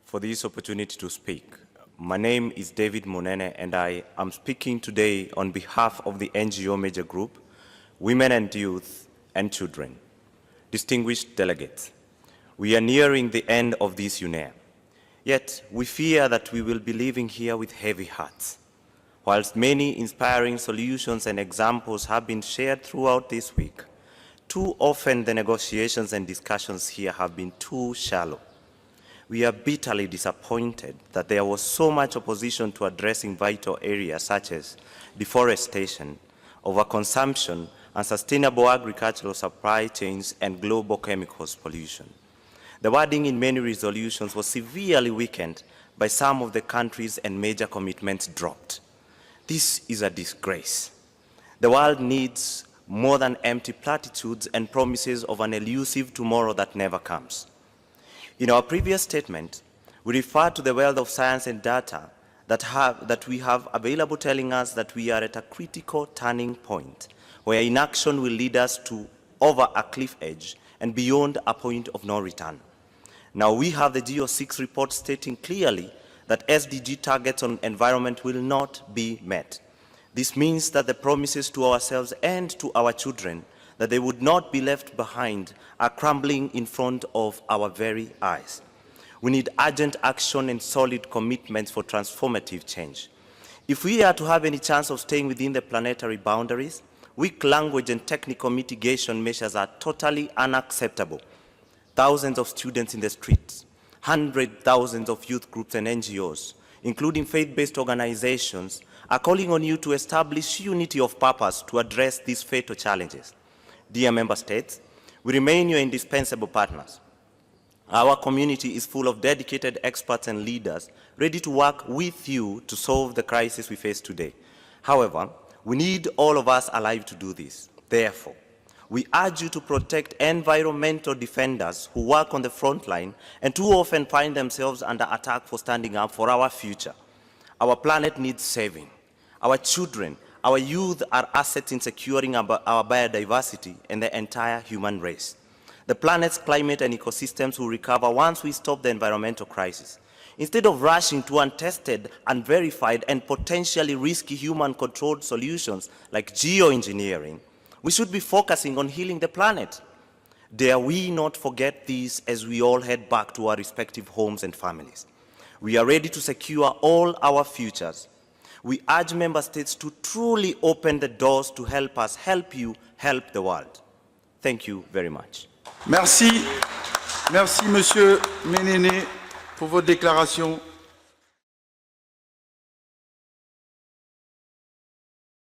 for this opportunity to speak. My name is David Munene, and I am speaking today on behalf of the NGO Major Group, Women and Youth and Children. Distinguished delegates, we are nearing the end of this UNEA, yet we fear that we will be leaving here with heavy hearts. Whilst many inspiring solutions and examples have been shared throughout this week, too often the negotiations and discussions here have been too shallow. We are bitterly disappointed that there was so much opposition to addressing vital areas such as deforestation, overconsumption, and sustainable agricultural supply chains and global chemicals pollution. The wording in many resolutions was severely weakened by some of the countries and major commitments dropped. This is a disgrace. The world needs more than empty platitudes and promises of an elusive tomorrow that never comes. In our previous statement, we referred to the wealth of science and data that we have available, telling us that we are at a critical turning point where inaction will lead us to over a cliff edge and beyond a point of no return. Now we have the GEO6 report stating clearly that SDG targets on environment will not be met. This means that the promises to ourselves and to our children that they would not be left behind are crumbling in front of our very eyes. We need urgent action and solid commitments for transformative change. If we are to have any chance of staying within the planetary boundaries, weak language and technical mitigation measures are totally unacceptable. Thousands of students in the streets, hundreds of thousands of youth groups and NGOs, including faith-based organizations, are calling on you to establish unity of purpose to address these fatal challenges. Dear Member States, we remain your indispensable partners. Our community is full of dedicated experts and leaders ready to work with you to solve the crisis we face today. However, we need all of us alive to do this. Therefore, we urge you to protect environmental defenders who work on the front line and too often find themselves under attack for standing up for our future. Our planet needs saving. Our children, our youth are assets in securing our biodiversity and the entire human race. The planet's climate and ecosystems will recover once we stop the environmental crisis. Instead of rushing to untested, unverified, and potentially risky human-controlled solutions like geoengineering, we should be focusing on healing the planet. Dare we not forget this as we all head back to our respective homes and families. We are ready to secure all our futures. We urge Member States to truly open the doors to help us help you help the world. Thank you very much. Merci. Merci, Monsieur Munene, pour votre déclaration.